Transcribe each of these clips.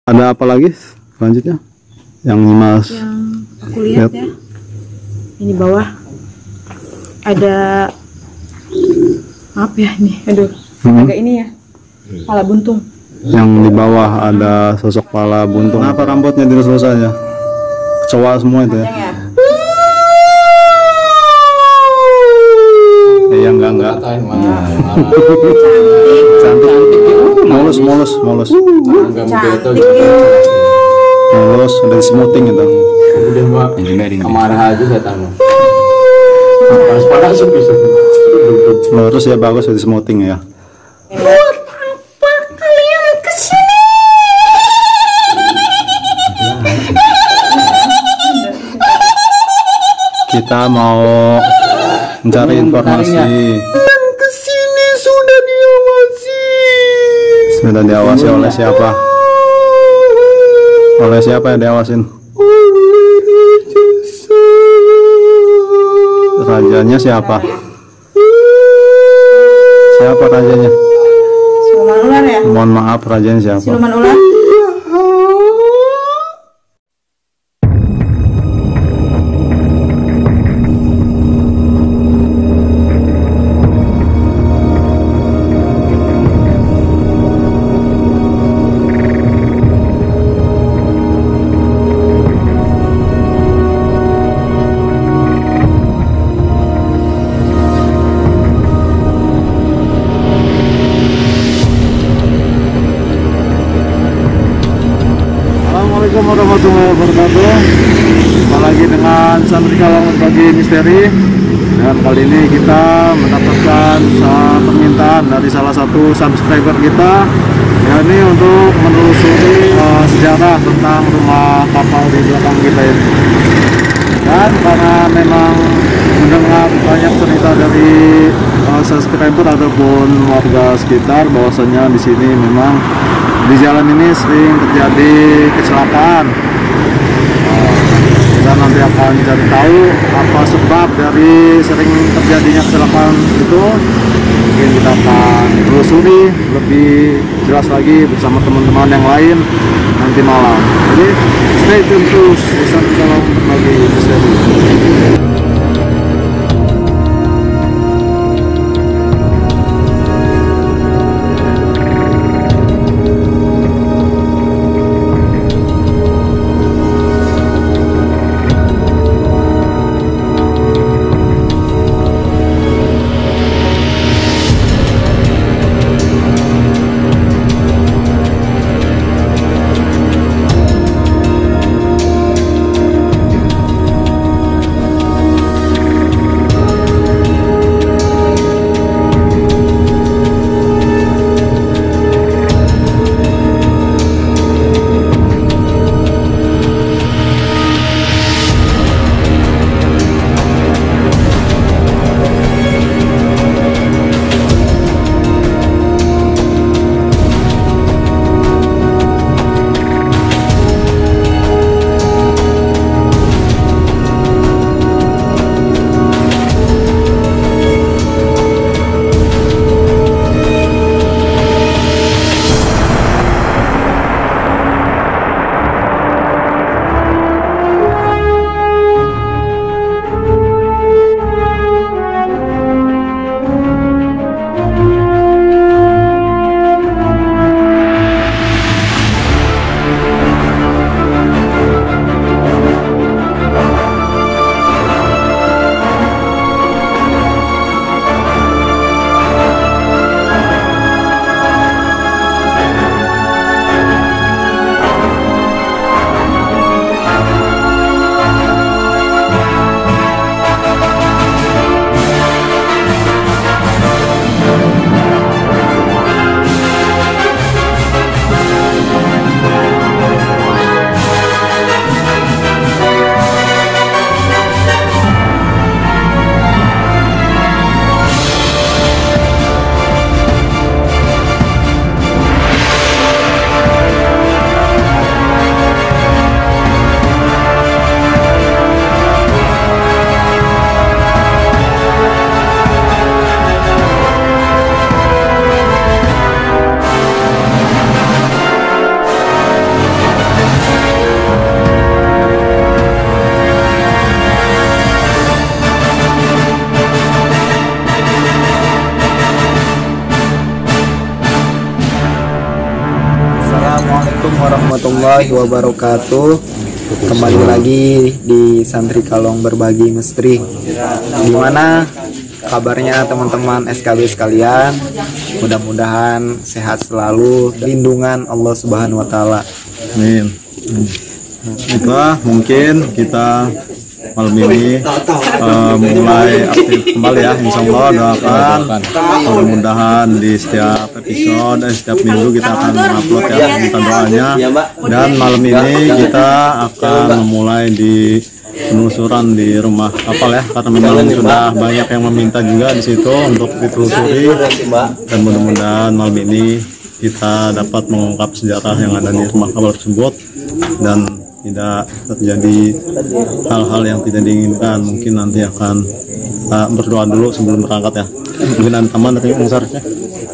Ada apa lagi selanjutnya yang Mas Yang aku lihat ya, ini bawah ada apa ya ini? Aduh, agak ini ya, kepala buntung. Yang di bawah ada sosok kepala buntung. Apa rambutnya dilurus-lurusnya? Kecoa semua itu ya? Ya. Iya enggak. Cantik. Mulus. Cantik. Mulus, dari smoothing itu. Kamar aja saya tahu. Panas bisa. Lurus ya, bagus, dari smoothing ya. Buat apa kalian kesini? Kita mau mencari informasi. Dan kesini sudah diawasi. Sudah diawasi oleh siapa? Oleh siapa yang diawasin? Rajanya siapa? Siapa rajanya? Siluman ular ya? Mohon maaf, rajanya siapa? Siluman ular. Assalamualaikum warahmatullahi wabarakatuh. Jumpa lagi dengan Sandrika Berbagi Misteri. Dan kali ini kita mendapatkan permintaan dari salah satu subscriber kita, yakni untuk menelusuri sejarah tentang rumah kapal di belakang kita ini. Dan karena memang mendengar banyak cerita dari subscriber ataupun warga sekitar bahwasanya di sini memang di jalan ini sering terjadi kecelakaan. Kita nanti akan cari tahu apa sebab dari sering terjadinya kecelakaan itu. Mungkin kita akan telusuri lebih jelas lagi bersama teman-teman yang lain nanti malam. Jadi stay tune terus di Sandrika Berbagi Misteri. Assalamualaikum warahmatullahi wabarakatuh. Kembali lagi di Santri Kalong Berbagi Misteri. Gimana kabarnya teman-teman SKB sekalian? Mudah-mudahan sehat selalu, lindungan Allah Subhanahu wa taala. Amin. Itulah mungkin kita malam ini mulai aktif kembali ya, insya Allah. Doakan mudah-mudahan di setiap episode setiap minggu kita akan mengupload ya, minta doanya. Dan malam ini kita akan memulai di penelusuran di rumah kapal ya, karena memang sudah banyak yang meminta juga di situ untuk ditelusuri, dan mudah-mudahan malam ini kita dapat mengungkap sejarah yang ada di rumah kapal tersebut dan tidak terjadi hal-hal yang tidak diinginkan. Mungkin nanti akan berdoa dulu sebelum berangkat ya. Mungkin ada tambahan dari Musar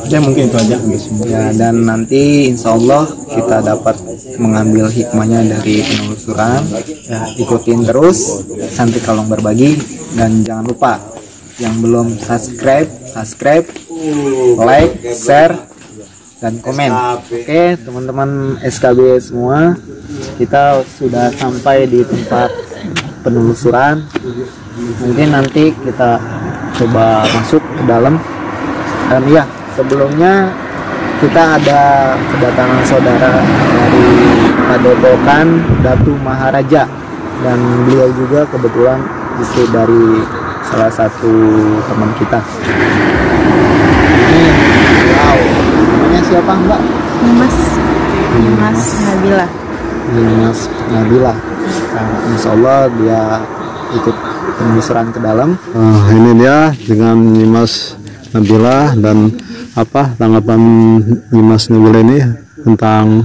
ya, mungkin itu aja Ya, dan nanti insya Allah kita dapat mengambil hikmahnya dari penelusuran ya. Ikutin terus Santri Kalong Berbagi, dan jangan lupa yang belum subscribe, like, share, dan komen. Oke teman-teman SKB semua, kita sudah sampai di tempat penelusuran. Mungkin nanti kita coba masuk ke dalam. Dan ya, sebelumnya kita ada kedatangan saudara dari Padepokan Datu Maharaja, dan beliau juga kebetulan istri dari salah satu teman kita. Ini, wow, namanya siapa Mbak? Mas Nabila. Mas Nabila. Nah, insya Allah dia ikut penelusuran ke dalam. ini dia dengan Nyimas Nabila. Dan apa tanggapan Nyimas Nabila ini tentang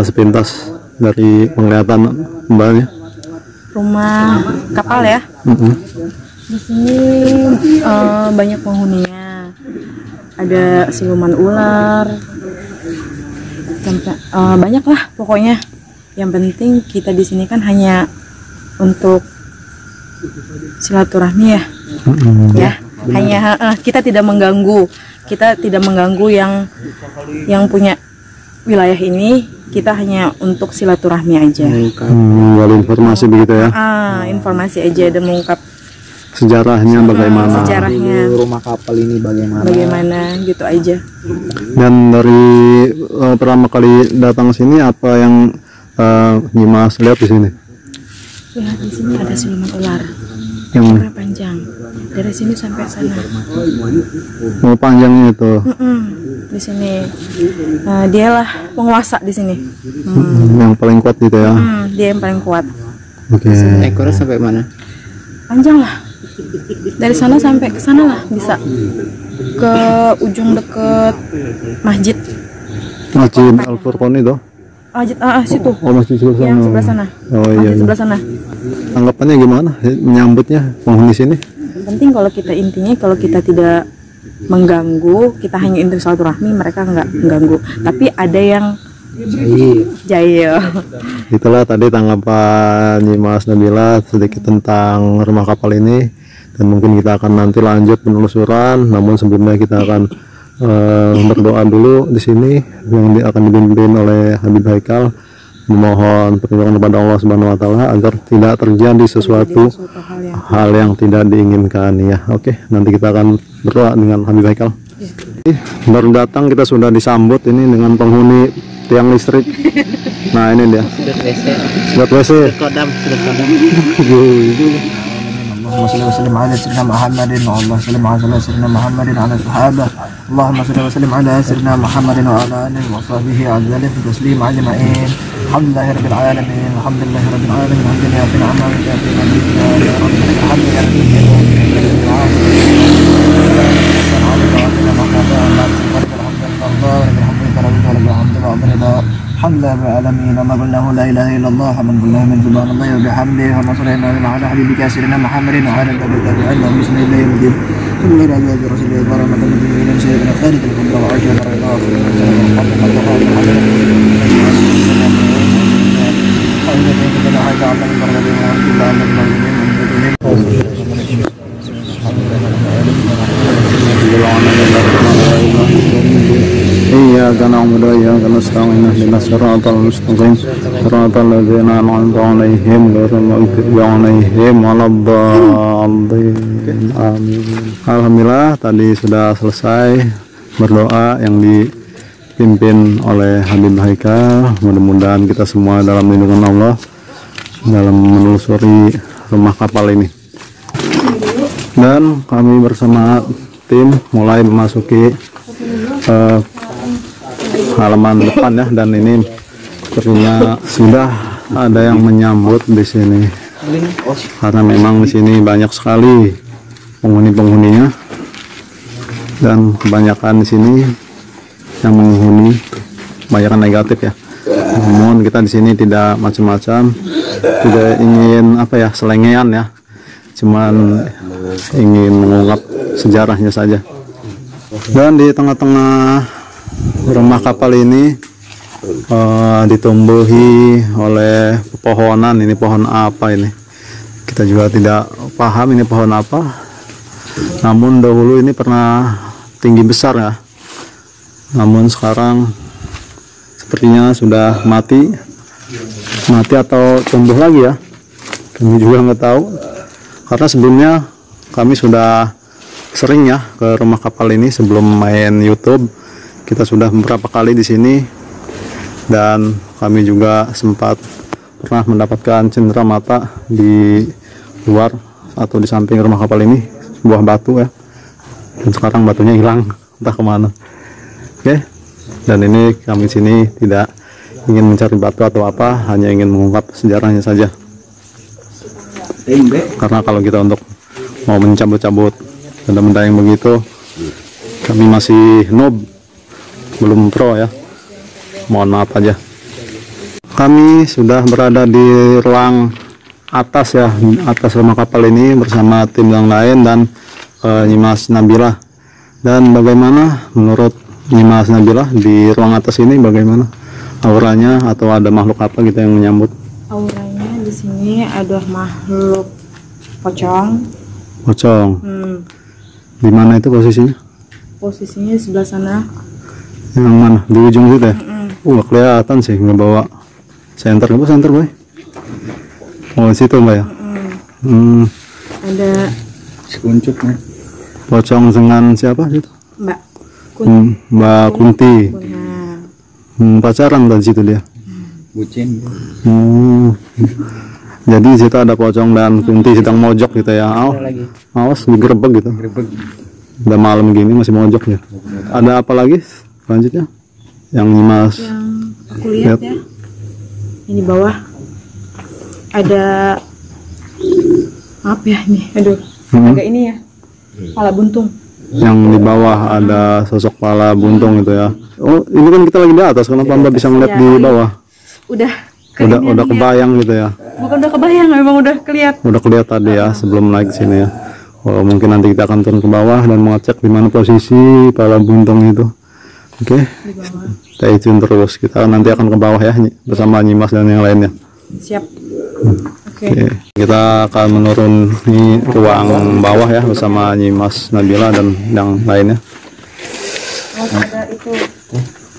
sepintas dari penglihatan mbaknya? Rumah kapal ya. Di sini banyak penghuninya. Ada siluman ular, banyak lah pokoknya. Yang penting kita di sini kan hanya untuk silaturahmi ya. Ya, hanya kita tidak mengganggu yang punya wilayah ini. Kita hanya untuk silaturahmi aja. Menggali informasi begitu ya. Informasi aja dan mengungkap sejarahnya bagaimana. Sejarahnya Rumah kapal ini bagaimana gitu aja. Dan dari pertama kali datang sini, apa yang Nyimas lihat di sini? Lihat di sini ada siluman ular Yang ekornya panjang dari sini sampai sana. mau panjangnya itu. Di sini dialah penguasa di sini. Yang paling kuat gitu ya. Dia yang paling kuat. Oke. Ekornya sampai mana? Panjang lah. Dari sana sampai ke sana lah, bisa ke ujung deket masjid. Masjid Al Furqon itu. Masjid situ. Oh, masjid sebelah sana. Yang sebelah sana. Oh iya. Masjid sebelah sana. Tanggapannya gimana menyambutnya penghuni sini? Penting kalau kita tidak mengganggu, kita hanya untuk silaturahmi, mereka nggak mengganggu. Tapi ada yang jahil. Itulah tadi tanggapan Nyimas Nabila sedikit tentang rumah kapal ini, dan mungkin kita akan nanti lanjut penelusuran. Namun sebelumnya kita akan berdoa dulu di sini yang akan dipimpin oleh Habib Haikal, memohon pertolongan kepada Allah Subhanahu wa taala agar tidak terjadi sesuatu hal yang tidak diinginkan ya. Oke, nanti kita akan berdoa dengan Habib Haikal. Baru datang kita sudah disambut ini dengan penghuni tiang listrik. Nah, ini dia. Sudah WC. اللهم صل وسلم على سيدنا محمد اللهم صل على سيدنا محمد على الصحابه اللهم صل وسلم على سيدنا محمد وعلى اله وصحبه اجمعين تسليم اجمعين الحمد لله رب العالمين الحمد لله رب العالمين الحمد لله في نعمه في نعمه يا رب الحمد لله الحمد لله رب العالمين اللهم قلناه لا اله الا الله حمد الله من سبحان الله وبحمده اللهم صل على حبيبك سيدنا محمد وعلى التابعين وهم بسم الله يوم الدين ثم الى الله برسول الله برحمه المسلمين من شر الخير تلكم الله وعجل الله Iya, na'budu wa iyyaka nasta'in ihdinas siratal mustaqim siratal ladzina an'amta 'alaihim ghairil maghdubi 'alaihim waladdallin. Amin. Alhamdulillah tadi sudah selesai berdoa yang dipimpin oleh Habib Haikal. Mudah-mudahan kita semua dalam lindungan Allah dalam menelusuri rumah kapal ini. Dan kami bersama tim mulai memasuki halaman depan ya, dan ini sepertinya sudah ada yang menyambut di sini karena memang di sini banyak sekali penghuni-penghuninya, dan kebanyakan di sini yang menghuni kebanyakan negatif ya. Namun kita di sini tidak macam-macam, tidak ingin apa ya, selengean ya, cuman ingin mengungkap sejarahnya saja. Dan di tengah-tengah rumah kapal ini ditumbuhi oleh pepohonan. Ini pohon apa ini? Kita juga tidak paham ini pohon apa. Namun dahulu ini pernah tinggi besar ya. Namun sekarang sepertinya sudah mati atau tumbuh lagi ya. Kami juga nggak tahu. Karena sebelumnya kami sudah sering ya ke rumah kapal ini sebelum main YouTube. Kita sudah beberapa kali di sini, dan kami juga sempat pernah mendapatkan cendera mata di luar atau di samping rumah kapal ini, sebuah batu ya. Dan sekarang batunya hilang, entah kemana. Oke. Dan ini kami sini tidak ingin mencari batu atau apa, hanya ingin mengungkap sejarahnya saja. Karena kalau kita untuk mau mencabut-cabut benda-benda yang begitu, kami masih noob, belum pro ya, mohon maaf aja. Kami sudah berada di ruang atas ya, atas rumah kapal ini bersama tim yang lain dan Nyimas Nabila. Dan bagaimana menurut Nyimas Nabila di ruang atas ini, bagaimana auranya, atau ada makhluk apa kita yang menyambut? Auranya di sini ada makhluk pocong. Di mana itu posisinya? Posisinya di sebelah sana. Yang mana? Di ujung situ ya? Nggak kelihatan sih, nggak bawa senter. Nggak bawa senter boy? Oh di situ mbak ya? Ada Sekuncupnya. Pocong dengan siapa situ? Mbak Mbak Kunti. Nah, Pacaran tadi situ dia. Bucin. Jadi di situ ada pocong dan Kunti sedang mojok gitu ya. Awas digerebek gitu. Udah malam gini masih mojok ya. Ada apa lagi selanjutnya? Yang Nyimas yang aku lihat ya, ini bawah ada apa ya ini? Aduh, agak ini ya, kepala buntung. Yang di bawah ada sosok kepala buntung gitu ya. Oh ini kan kita lagi di atas, kenapa Mbak bisa ngeliat di bawah? Udah kebayang gitu ya. Bukan udah kebayang, memang udah kelihatan. Udah kelihatan tadi ya sebelum naik sini ya. Oh, mungkin nanti kita akan turun ke bawah dan mengecek di mana posisi kepala buntung itu. Oke. Stay tune terus. Kita nanti akan ke bawah ya bersama Nyimas dan yang lainnya. Siap. Oke. Kita akan menuruni ruang bawah ya bersama Nyimas Nabila dan yang lainnya. Ada itu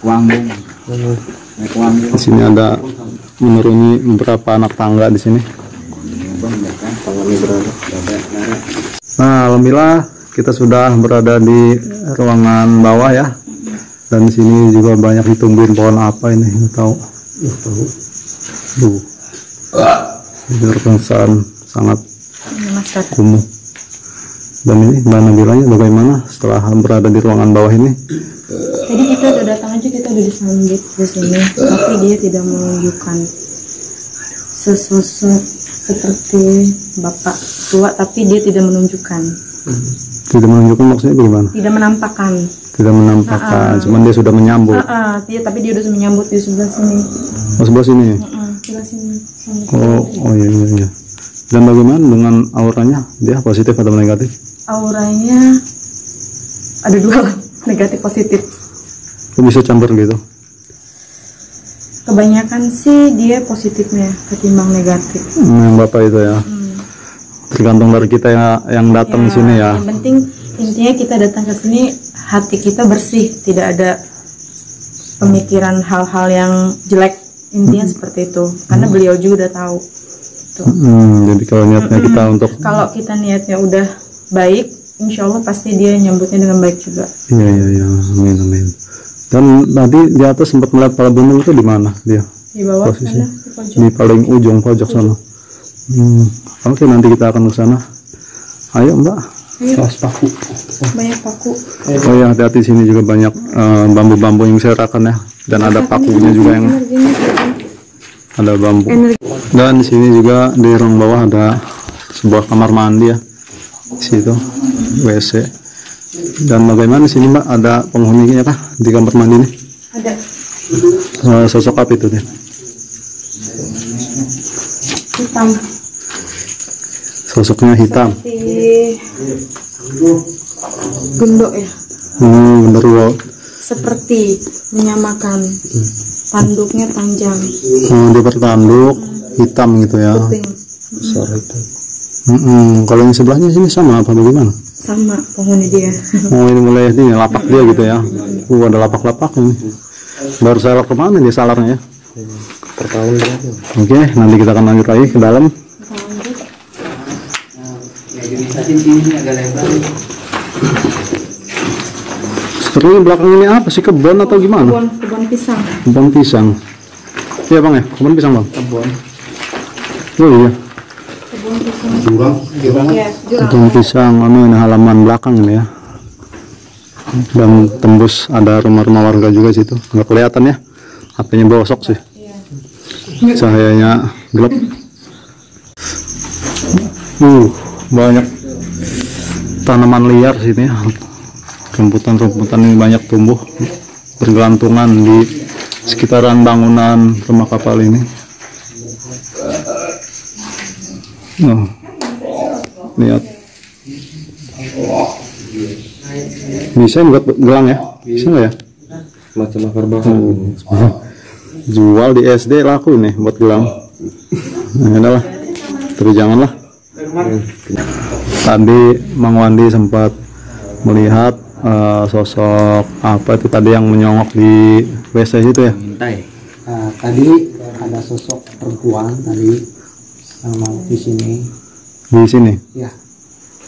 Wanggung. Di sini ada menuruni beberapa anak tangga di sini. Nah, alhamdulillah kita sudah berada di ruangan bawah ya. Dan di sini juga banyak ditumbuhin pohon apa ini, nggak tahu. Tuh. Ini terkesan sangat kumuh. Dan ini Mbak Nabilanya bagaimana setelah berada di ruangan bawah ini? Tadi kita udah datang aja, kita udah disambut di sini, tapi dia tidak menunjukkan sesosok seperti bapak tua, tapi dia tidak menunjukkan. Tidak menunjukkan maksudnya bagaimana? Tidak menampakkan. Tidak menampakkan, cuman dia sudah menyambut. Dia, tapi dia udah menyambut di sebelah sini. Oh sebelah sini? Sebelah sini. Oh iya. Dan bagaimana dengan auranya? Dia positif atau negatif? Auranya ada dua, negatif positif. Kok bisa campur gitu? Kebanyakan sih dia positifnya ketimbang negatif. Yang bapak itu ya. Tergantung dari kita yang datang di sini ya. Yang penting intinya kita datang ke sini hati kita bersih, tidak ada pemikiran hal-hal yang jelek, intinya seperti itu, karena beliau juga udah tahu tuh. Jadi kalau niatnya kita untuk Kalau kita niatnya udah baik, insya Allah pasti dia nyambutnya dengan baik juga. iya, amin amin. Dan tadi di atas sempat melihat para bundul itu di mana dia? Di bawah Posisi sana, di pojok. di paling ujung pojok sana. Oke, nanti kita akan ke sana. Ayo Mbak. Ayo. Paku. Banyak paku. Oh ya, hati-hati sini juga banyak bambu-bambu yang berserakan ya. Dan ada pakunya juga yang ada bambu. Dan di sini juga di ruang bawah ada sebuah kamar mandi ya. Di situ WC. Dan bagaimana di sini Mbak, ada penghuninya kah di kamar mandi ini? Ada. Sosok apa itu dia? Hitam. Sosoknya hitam. Seperti gendok ya. Bener. Seperti menyamakan. Tanduknya panjang. Dia bertanduk hitam gitu ya. Kuping. Sore itu. Kalau yang sebelahnya sini sama apa bagaimana? Sama penghuni dia. Oh, ini mulai ini lapak dia gitu ya. Ada lapak-lapak ini. Baru salar kemana dia salarnya ya? Per tahun berapa? Oke, nanti kita akan lanjut lagi ke dalam. Sepertinya belakang ini apa sih, kebun atau gimana? Kebun pisang. Kebun pisang. Iya bang ya, kebun pisang bang. Kebun. Oh iya, Kebun pisang. Jurang. Ya, jurang. kebun pisang. Ini halaman belakang ini ya. Dan tembus ada rumah-rumah warga juga situ. Nggak kelihatan ya. HP-nya bosok sih. Cahayanya gelap. Banyak tanaman liar sini ya. Rumputan-rumputan ini banyak tumbuh bergelantungan di sekitaran bangunan rumah kapal ini. Lihat. Bisa buat gelang ya? Bisa nggak ya? Macam akar bahu. Jual di SD laku nih buat gelang. Nah, adalah. Tapi janganlah. Tadi Mang Wandi sempat melihat sosok apa itu tadi yang menyongok di WC itu ya? Nah, tadi ada sosok perempuan tadi sama di sini. Di sini. Ya.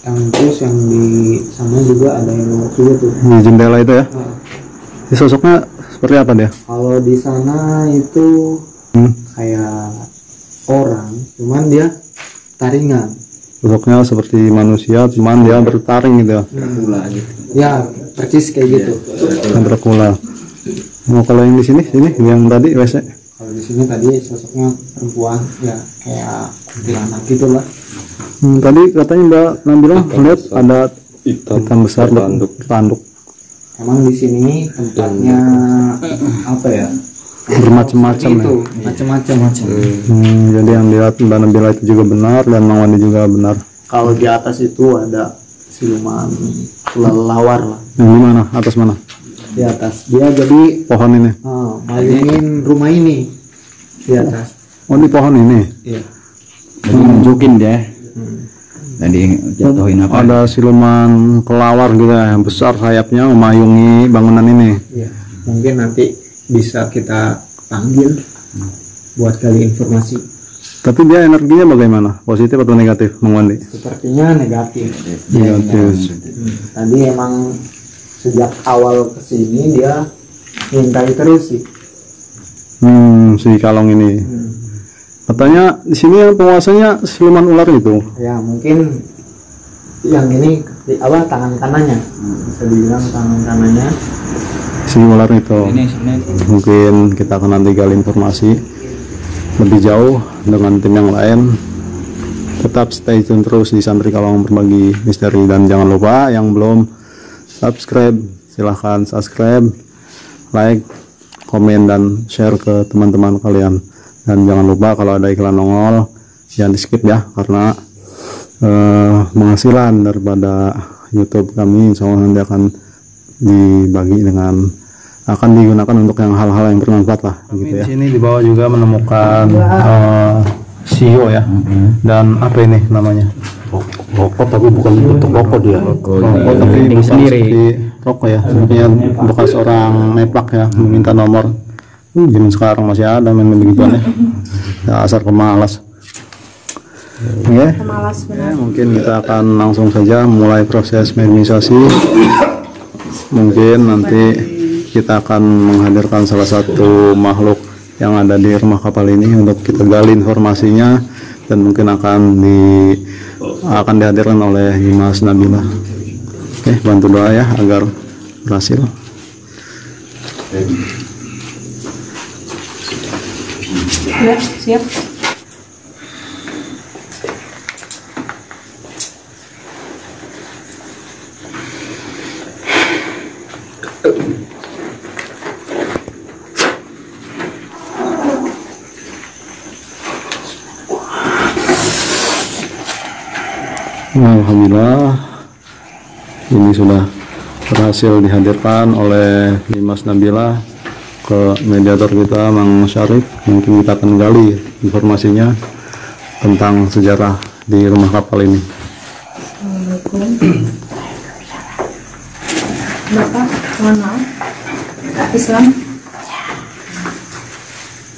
Yang terus yang di sana juga ada yang nongol juga tuh. Di jendela itu ya? Di sosoknya seperti apa dia? Kalau di sana itu kayak orang, cuman dia taringan. Sosoknya seperti manusia, cuman dia bertaring gitu ya? Ya, persis kayak gitu. Dracula. Oh, kalau yang di sini, yang tadi WC. Kalau di sini tadi sosoknya perempuan, ya kayak kuntilanak gitulah. Tadi katanya Mbak Nabila lihat ada hitam besar bertanduk. Emang di sini tempatnya apa ya? Bermacam-macam ya. Itu macam-macam. Jadi yang dilihat Mbak Nabila itu juga benar dan Mang Wandi juga benar. Kalau di atas itu ada siluman kelelawar lah. Yang di mana? Atas mana? Di atas dia jadi Pohon ini. mayungin rumah ini di atas. Oh, di pohon ini. Iya. Jadi nunjukin dia. Jadi jatuhin apa? Ada siluman kelawar gitu ya, yang besar sayapnya memayungi bangunan ini. Iya. Mungkin nanti bisa kita panggil buat kali informasi. Tapi dia energinya bagaimana? Positif atau negatif, Mang Wandi? Sepertinya negatif. Negatif. Tadi emang sejak awal kesini dia ngintai terus sih. Si kalong ini. Katanya di sini yang penguasanya siluman ular itu. Ya mungkin yang ini tangan kanannya, bisa dibilang tangan kanannya. Si ular itu. Ini sebenarnya Mungkin kita akan nanti gali informasi lebih jauh dengan tim yang lain. Tetap stay tune terus di Santri Kalong Berbagi Misteri, dan jangan lupa yang belum subscribe silahkan subscribe, like, komen, dan share ke teman-teman kalian. Dan jangan lupa kalau ada iklan nongol jangan di skip ya, karena penghasilan daripada YouTube kami insya Allah nanti akan digunakan untuk yang hal-hal yang bermanfaat lah gitu ya. Di sini di bawah juga menemukan CEO ya. Dan apa ini namanya? Rokok tapi bukan bentuk rokok dia. Rokok tapi Yang bukan sendiri. seperti rokok ya. Sebenarnya bekas orang neplak ya, meminta nomor. Zaman sekarang masih ada main begituan ya. Dasar pemalas. Oke. Pemalas Ya, benar. mungkin kita akan langsung saja mulai proses mediumisasi. Mungkin nanti kita akan menghadirkan salah satu makhluk yang ada di rumah kapal ini untuk kita gali informasinya, dan mungkin akan dihadirkan oleh Dimas Nabila. Oke, bantu doa ya agar berhasil. Ya, siap. Alhamdulillah, ini sudah berhasil dihadirkan oleh Dimas Nabila ke mediator kita, Mang Syarif. Mungkin kita akan gali informasinya tentang sejarah di rumah kapal ini. Assalamualaikum. Bapak, mohon maaf. Islam.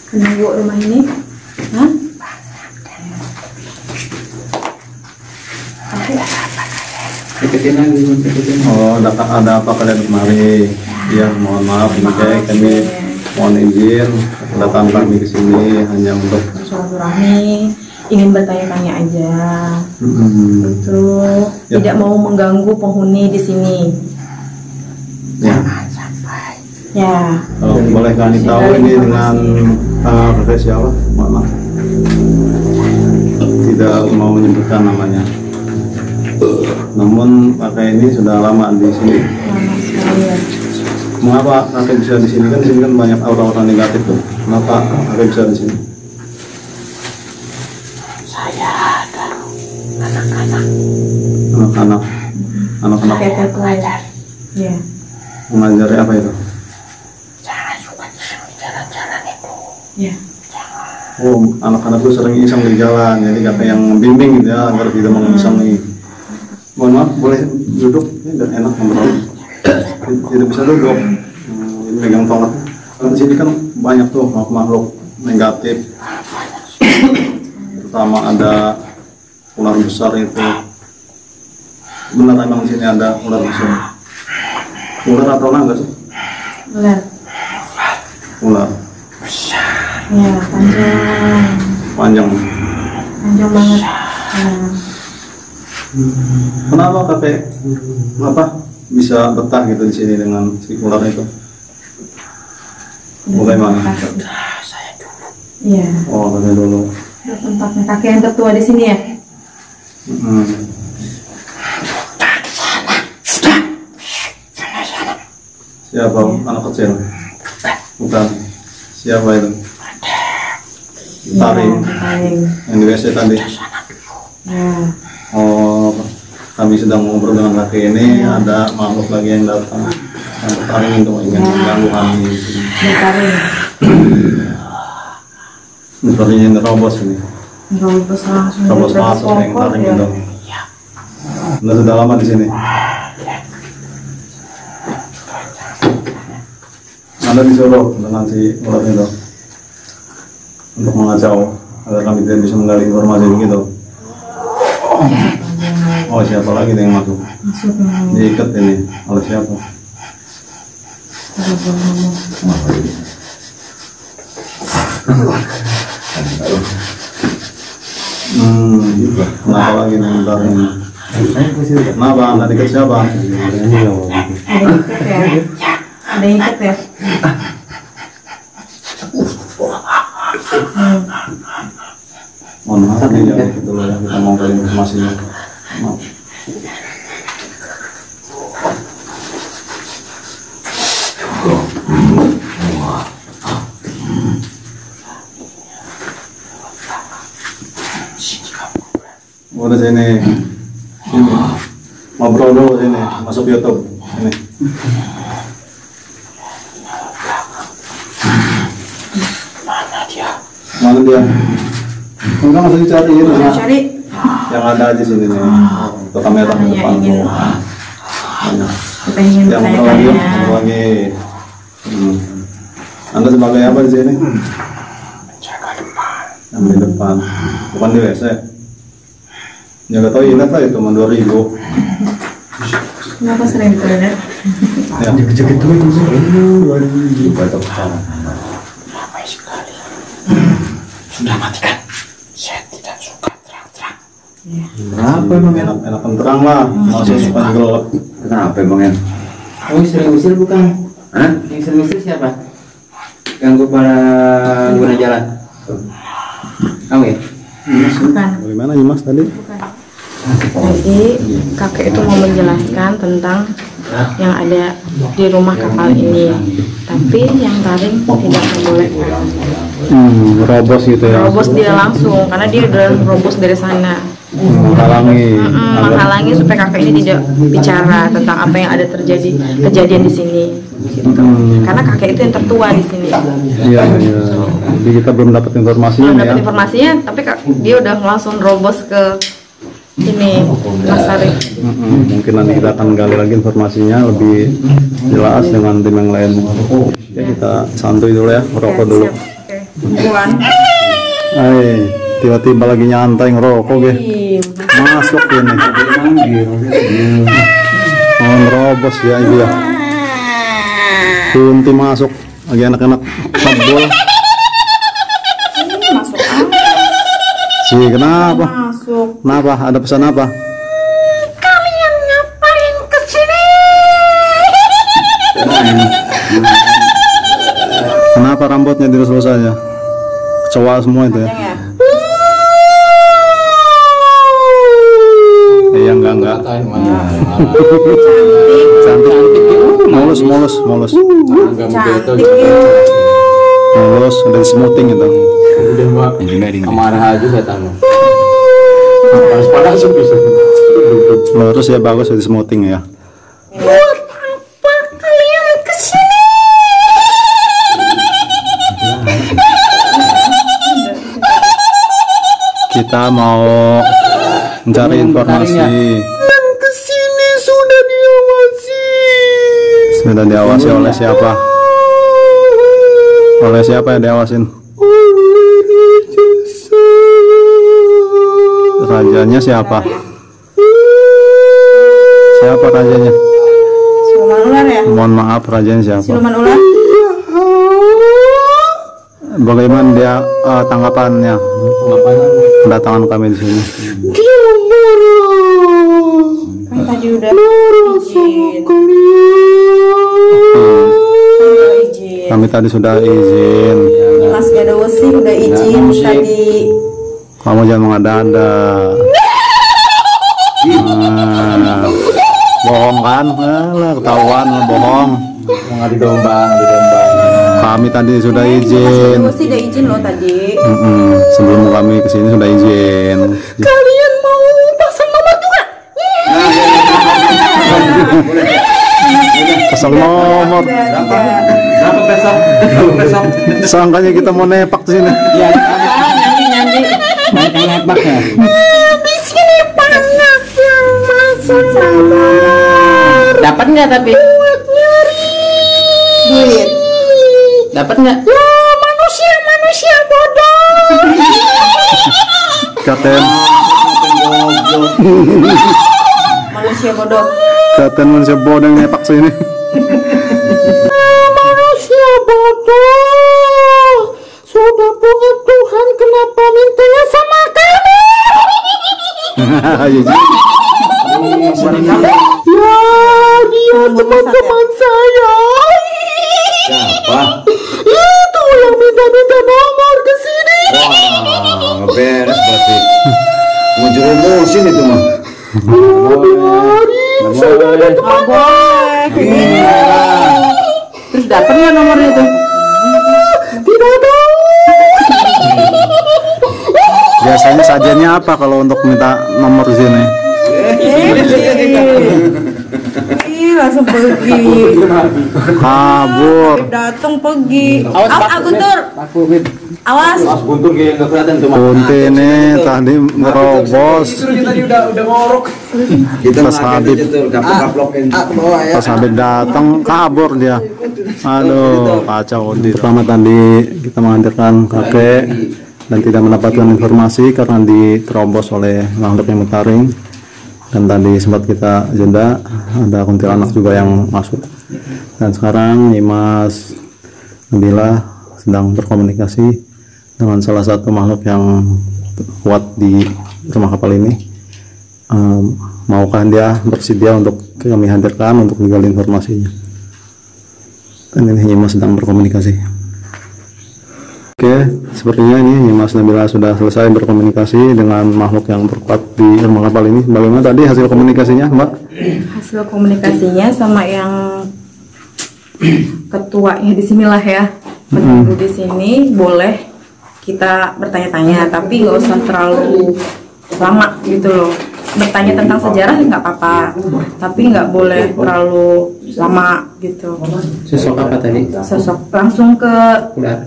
Menunggu rumah ini. Hah? Oh, ada apa kalian kemari? Ya, mohon maaf ini kami mohon izin datang kami ke sini hanya untuk Silaturahmi, ingin bertanya-tanya aja. Itu Ya. tidak mau mengganggu penghuni di sini. ya. Ya, Boleh kami tahu ini dengan kakek siapa? Mohon maaf. Tidak mau menyebutkan namanya. Namun kakek ini sudah lama di sini. lama sekali ya. Mengapa kakek bisa di sini? Kan di sini kan banyak aura-aura negatif tuh. Kenapa kakek bisa di sini? Anak-anak. Anak-anak Kayak tetua ya. Ya. mengajari apa itu? Ya. Oh, anak-anak itu sering iseng di jalan, jadi kakek yang membimbing gitu ya agar tidak mengiseng nih. Mohon maaf, boleh duduk? Ini udah enak ngobrol. Tidak bisa duduk. Ini megang tongkat. Karena di sini kan banyak tuh makhluk negatif. Terutama ada ular besar itu. Benar emang di sini ada ular besar. Ular atau naga sih? Ular. Ular. Ya, panjang. Panjang. Panjang banget. Ya. Kenapa kakek bisa betah gitu di sini dengan si ular itu? Bagaimana? Iya. Oh, kakek dulu. Tempatnya kakek yang tertua di sini ya. Siapa anak kecil? Bukan. Siapa itu? Taring. Taring. Yang di WC tadi. Ya. Oh, kami sedang ngobrol dengan kakek ini. Ada makhluk lagi yang datang. Yang bertaring untuk ingin mengganggu kami. Taring. Sepertinya nerobos ini. Nerobos langsung. Nerobos dari masuk yang pokok taring ya. itu. Anda sudah lama di sini. Anda disuruh dengan si ular itu untuk mengacau agar kami tidak bisa menggali informasi begitu. Oh, siapa lagi yang masuk? Masuk yang Diikat ini oleh siapa? Kenapa lagi nih bentar ini? Kenapa? Anda diikat siapa? ada ikat ya. Ada ikat ya. Mohon maaf nih, jangan gitu loh ya, kita mau gali informasinya. Maaf. Udah sini. Sini. Ngobrol dulu sini, masuk YouTube. Ini. Mana dia? Enggak masih dicari ini. Cari. yang ada di sini nih. Untuk kamera di Hanya depan ingin tuh. kita ingin Yang lagi, menanyakannya. Anda sebagai apa di sini? Yang di depan, bukan di WC. Ya gak tau ingat lah, cuma 2.000. Kenapa sering di toilet? Ya. Sudah matikan. Saya tidak suka terang-terang. Kenapa emang enakan terang lah, masih suka gelap. Kenapa emang ya? Oh, sering usil bukan? Hah? Yang sering usil siapa? Ganggu para pengguna jalan. Kamu ya? Bukan. Bagaimana nih Mas tadi? Jadi kakek itu mau menjelaskan tentang yang ada di rumah kapal ini, tapi yang taring tidak membolehkan. Robos gitu ya. Robos dia langsung, karena dia udah robos dari sana. Menghalangi. Menghalangi supaya kakek ini tidak bicara tentang apa yang ada terjadi kejadian di sini. Gitu. Karena kakek itu yang tertua di sini. Iya, iya. Jadi kita belum dapat informasinya Belum nih ya. dapat informasinya, tapi dia udah langsung robos ke ini Mas Arif. Mungkin nanti kita akan gali lagi informasinya lebih jelas dengan tim yang lain. Ya, kita santuy dulu ya, merokok dulu. Siap. Oke. Buan. Hai, tiba-tiba lagi nyantai ngerokok ge. Masuk ini. Oh, nerobos ya itu ya. Kunti masuk, lagi anak-anak ngebol. Masuk apa? Sih, kenapa? Masuk. Kenapa? Ada pesan apa? Kalian ngapain kesini? Kenapa rambutnya dilus-lus aja? Kecoa semua itu ya? Ya. Iya, enggak. Cantik. Cantik. Mulus. Cantik. Mulus, ada di smoothing itu. Amarah juga tamu. Panas bisa. Lurus ya, bagus, ada di smoothing ya. Buat apa kalian kesini? Kita mau mencari informasi. Dan kesini sudah diawasi. Sudah diawasi oleh siapa? Oleh siapa yang diawasin? Rajanya siapa? Siapa rajanya? Siluman ular ya? Mohon maaf, rajanya siapa? Siluman ular? Bagaimana dia tanggapannya? Kedatangan kami di sini. Kan tadi udah izin. Udah izin. Kami tadi sudah izin. Mas Gadawesi udah izin tadi. Kamu jangan mengada-ada. Bohong kan? Alah, ketahuan bohong. Ngadu domba. Kami tadi sudah Mas izin. Gadawesi udah izin loh tadi. Sebelum kami kesini sudah izin. Kalian mau pasang nomor juga? Pasang nomor. Berapa besok? Sangkanya kita mau nepak di sini. Nyanyi. Banyak yang nebak ya? Di sini panas yang masuk sabar. Dapat nggak tapi? Duit. Dapat nggak? Manusia bodoh. Katen, Manusia bodoh. katen manusia bodoh yang nepak sini. Manusia bodoh. Sudah punya Tuhan, kenapa mintanya sama kami? Iya, Ji. Ya, dia teman-teman saya. Siapa? Itu yang minta-minta nomor ke sini. Wah, ngeberes berarti. Muncul emosi itu mah. Biarin, saya ada teman. Terus dapat nggak nomornya itu? Tidak tahu. Biasanya sajiannya apa kalau untuk minta nomor di sini? Ih, langsung pergi. Kabur. Datang pergi. Awas, Pak. Guntur. Aku Awas. Mas Guntur kayak nggak kelihatan cuma. Kunti ini tadi ngerobos. Tadi udah ngorok. Kita Pas Habib. Gaplok-gaplokin. Pas Habib datang kabur dia. Aduh, kacau. Pertama tadi kita menghadirkan kakek dan tidak mendapatkan informasi karena diterobos oleh makhluk yang mentaring. Dan tadi sempat kita jeda, ada kuntilanak juga yang masuk. Dan sekarang Nyimas Nabila sedang berkomunikasi dengan salah satu makhluk yang kuat di rumah kapal ini. Maukah dia bersedia untuk kami hadirkan untuk digali informasinya? Dan ini Nyimas sedang berkomunikasi. Oke, sepertinya ini Nyimas Nabila sudah selesai berkomunikasi dengan makhluk yang terkuat di rumah kapal ini. Bagaimana tadi hasil komunikasinya, Mbak? Hasil komunikasinya sama yang ketuanya di sinilah ya, penunggu di sini boleh kita bertanya-tanya, tapi nggak usah terlalu lama gitu loh. Bertanya tentang sejarah nggak apa-apa, tapi nggak boleh terlalu lama gitu. Sosok apa tadi? Sosok langsung ke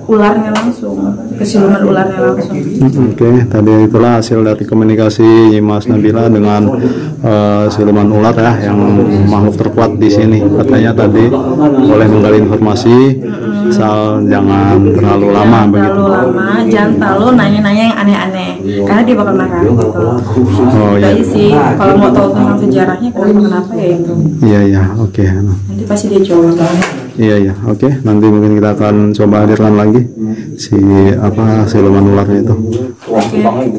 ularnya langsung, ke siluman ularnya langsung. Oke, tadi itulah hasil dari komunikasi Nyimas Nabila dengan siluman ular ya, yang makhluk terkuat di sini. Katanya tadi boleh menggali informasi, asal jangan terlalu lama begitu. Terlalu lama, jangan terlalu nanya-nanya yang aneh-aneh, karena dia bakal marah gitu. Oh iya. Jadi sih, kalau mau tahu tentang sejarahnya kenapa ya itu, Iya iya, oke. nanti pasti dia jawab. Iya iya, oke. Nanti mungkin kita akan coba hadirkan lagi si siluman ularnya itu.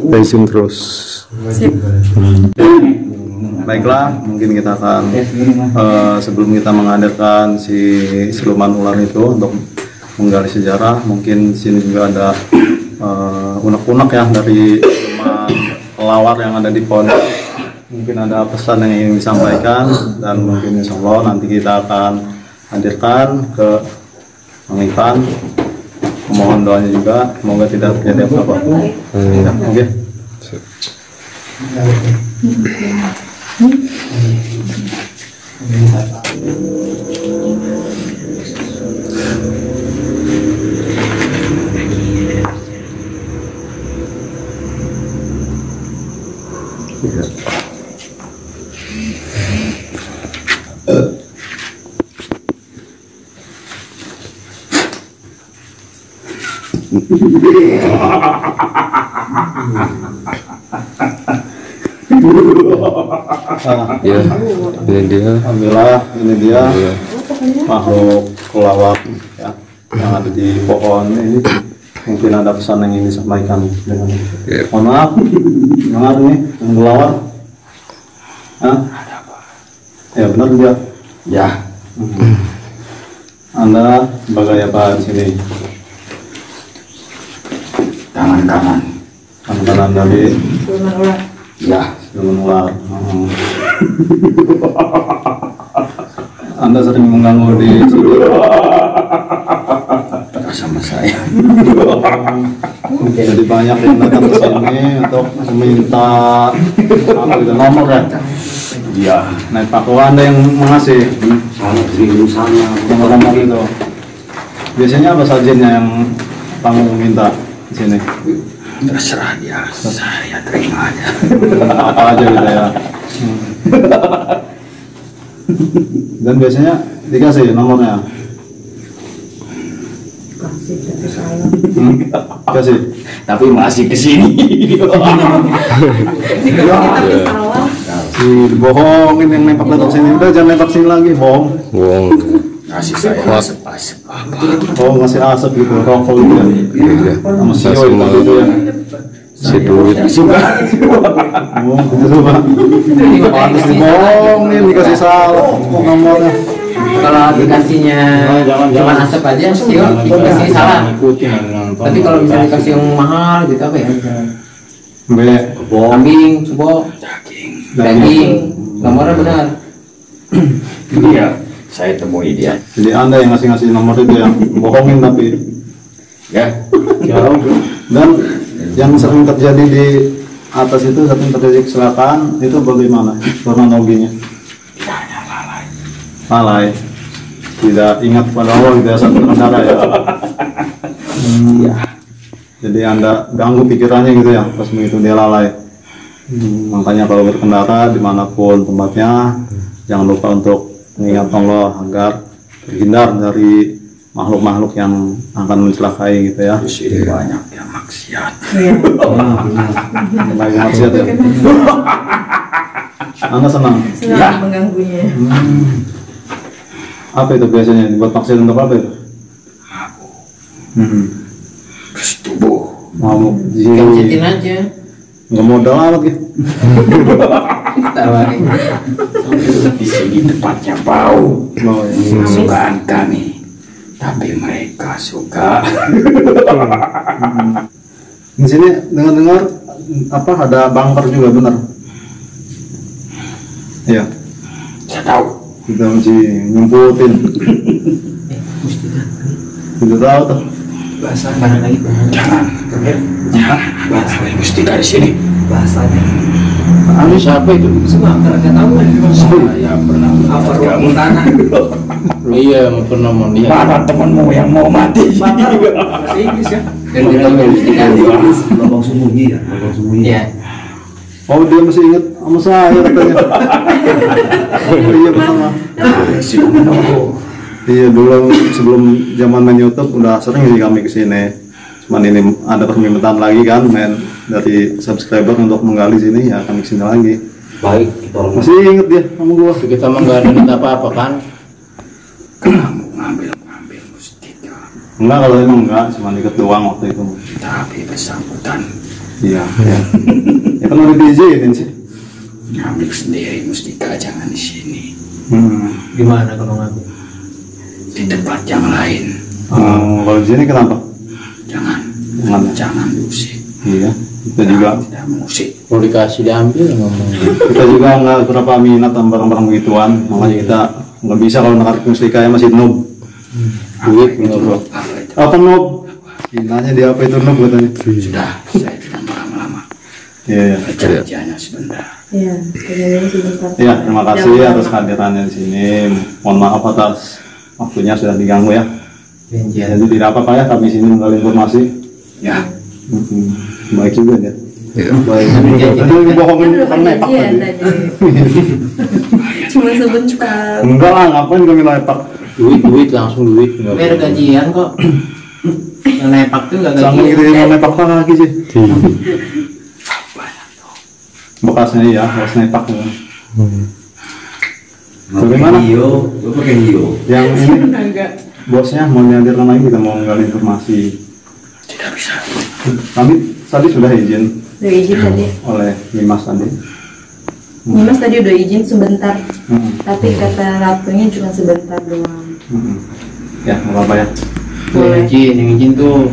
Stay tune terus. Sip. Baiklah, mungkin kita akan sebelum kita menghadirkan si siluman ular itu untuk menggali sejarah, mungkin sini juga ada unek-unek ya dari siluman pelawar yang ada di pondok. Mungkin ada pesan yang ingin disampaikan, dan mungkin insya Allah nanti kita akan hadirkan ke Mang Ivan. Mohon doanya juga, semoga tidak terjadi apa-apa. Ya, oke. Ya, ini dia. Alhamdulillah, ini dia makhluk kelawar ya, yang ada di pohon ini. Mungkin ada pesan yang ingin disampaikan dengan mohon maaf, semangat nih yang kelawar. Hah? Ya benar dia. Ya. Anda sebagai apa di sini? Tangan kanan. Kanan dari Siluman ular. Ya. siluman ular. Anda sering mengganggu di situ. Sama saya. Jadi banyak yang datang ke sini untuk meminta apa gitu, nomor ya. Iya. Naik paku Anda yang mengasih Sangat serius sana. nomor-nomor itu. Biasanya apa sajiannya yang kamu minta di sini? Terserah dia. Saya terima aja. Apa aja gitu ya. Dan biasanya dikasih nomornya. Kasih. Tapi masih kesini. Tapi salah. Si bohongin yang nembak datang sini. Udah jangan nembak sini lagi, bohong. Wong. Kasih saya asap-asap. Oh ngasih asap gitu, rokok gitu ya. Iya. Sama si Kasih Yoy gitu ya. si duit. Suka. Oh, gitu coba. Pantes dibohongin, dikasih salah nomornya. Kalau dikasihnya cuma asap aja, Tio dikasih salah. Tapi kalau misalnya dikasih yang mahal gitu apa ya? B. Kambing, subo, daging, nomornya benar. Iya. Saya temui dia. Jadi Anda yang ngasih nomor itu ya, bohongin tapi. Ya. Dan yang sering terjadi di atas itu, sering terjadi kecelakaan itu bagaimana kronologinya? Lalai, tidak ingat pada Allah gitu ya saat berkendara ya. jadi Anda ganggu pikirannya gitu ya pas begitu dia lalai. Makanya kalau berkendara dimanapun tempatnya, jangan lupa untuk mengingat Allah agar terhindar dari makhluk-makhluk yang akan mencelakai gitu ya. Sini banyak yang maksiat. Banyak maksiat ya. Anda senang? Senang mengganggunya. Apa itu biasanya dibuat maksiat untuk apa itu? Bersetubuh. Mabuk. Gamjetin aja. Nggak modal amat gitu. Tawarin. Di sini tempatnya bau. Oh, iya. Kesukaan kami. Tapi mereka suka. Di sini dengar-dengar apa ada bunker juga benar? Iya. Saya tahu. Kita mesti nyemputin. Tidak tahu tuh. Bahasa barang lagi. Jangan. Jangan. Bahasa mustika di sini. Bahasanya. Anu siapa itu? Semua nggak tahu. Saya pernah Apa melihat kamu. ruang tanah? Iya, pernah mau lihat. Mana temanmu yang mau mati? Bahasa Inggris ya. Dan kita mustika. Lubang sembunyi ya, lubang sembunyi. Iya. Oh dia masih ingat sama saya katanya. Iya pertama. Sudah menunggu. Iya dulu sebelum zaman main YouTube udah sering sih kami kesini. Cuman ini ada permintaan lagi kan main dari subscriber untuk menggali sini ya kami kesini lagi. Baik, kita Masih inget dia sama gua. Kita mah nggak ada niat apa-apa kan? Kamu ngambil mustika. Enggak kalau emang enggak, cuma ikut doang waktu itu. Tapi bersangkutan Iya. Iya. Ya kan udah diizinin sih. ngambil sendiri mustika, jangan di sini. Gimana kalau ngambil? Di tempat yang lain. Kalau di sini kenapa? Jangan. Jangan. Jangan diusik. Iya. Kita juga Tidak mengusik. Kalau dikasih diambil ngomong. kita juga nggak berapa minat sama barang-barang begituan, makanya kita nggak bisa kalau narik mustika ya masih noob. Duit nggak bro. Apa noob? Nanya dia apa itu noob katanya. Sudah, saya tidak berlama-lama. Iya. Perjanjiannya sebentar. Iya, kejadiannya sebentar. Iya, terima kasih Jangan atas lama. kehadirannya di sini. Mohon maaf atas waktunya sudah diganggu ya. Janjian. Jadi tidak apa-apa ya kami sini menggali informasi. Ya, Baik juga ya. Baik. Janji. Tadi bohongin Kan udah kan nepak perjanjian tadi. tadi. Cuma sebentar. Enggak lah, ngapain kami nepak? Duit langsung duit nggak Biar bro. gajian kok. Yang nepak tuh nggak Sama gajian. gitu yang nepak lagi sih. Bekasnya iya, bekas nepak ya. Bagaimana? Hio, lu pakai hio. Yang ini Enggak. bosnya mau nyadirkan lagi kita mau menggali informasi. tidak bisa. Kami tadi sudah izin Udah izin tadi. oleh Limas tadi. Mas tadi udah izin sebentar. Hmm. Tapi kata ratunya cuma sebentar doang. Ya, nggak apa-apa ya. Boleh. Yang izin tuh.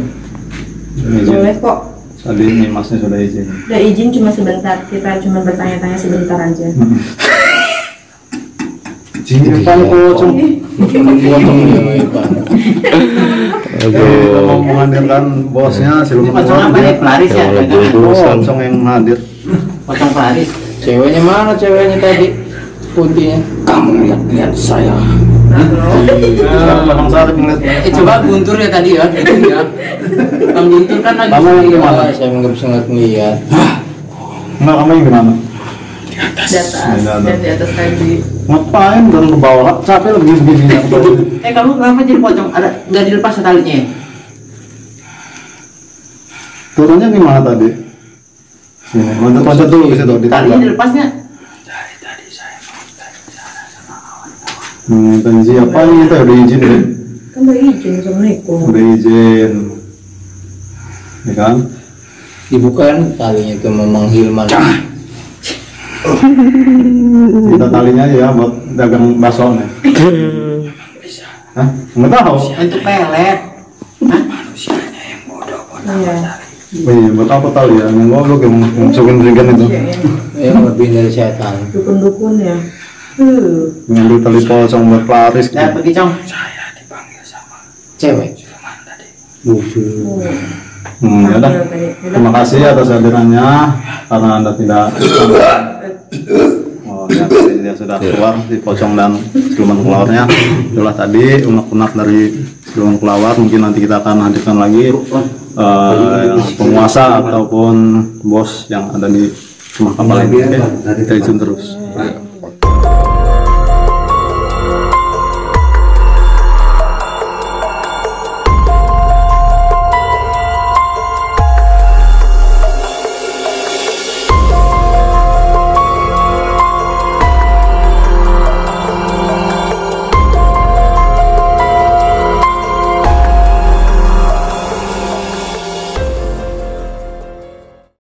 Izin. Boleh kok. Tadi Limasnya sudah izin. Udah izin cuma sebentar. Kita cuma bertanya-tanya sebentar aja. Simpan pocong. Potong dia Ipan. Kita mau menghadirkan bosnya Ini siluman pocong apa nih? Pelaris ya? Kalau dulu Pocong yang hadir. Pocong pelaris. Ceweknya mana ceweknya tadi? Putihnya. Kamu lihat saya. Bang Sarip ngeliat. Coba Guntur ya tadi ya. Gitu ya. Bang Guntur kan lagi. Kamu yang gimana? Saya nggak bisa ngeliat. Enggak, kamu yang gimana? Di atas. Dan di atas tadi. Ngapain dorong ke bawah? Capek lebih begini. Kamu kenapa jadi pocong? Ada nggak dilepas talinya? Turunnya gimana tadi? Sini, loncat-loncat dulu ke situ di Talinya tangga. dilepasnya? Dari tadi saya mau cari bicara sama kawan-kawan. Dan siapa ini kita udah izin deh. Kan udah izin. Assalamualaikum. Udah izin. Ya kan? Dibukain talinya itu memang Hilman. Kita talinya aja ya buat dagang bakso nih. Hah? Nggak tahu. Untuk pelet. Manusianya yang bodoh-bodoh. Iya. Iya, buat apa tali ya? Yang goblok yang masukin ringan itu. Iya, iya. Yang lebih dari setan. Dukun-dukun ya. Ngambil tali pocong buat pelaris. Nah, pergi cong. Saya dipanggil sama Cewek. Firman tadi. Ya udah. Terima kasih atas hadirannya karena Anda tidak oh ya dia sudah keluar si pocong dan siluman keluarnya itulah tadi unek-unek dari sebelum kelawar mungkin nanti kita akan hadirkan lagi yang penguasa ataupun bos yang ada di rumah kapal ini. Oke, stay tune terus.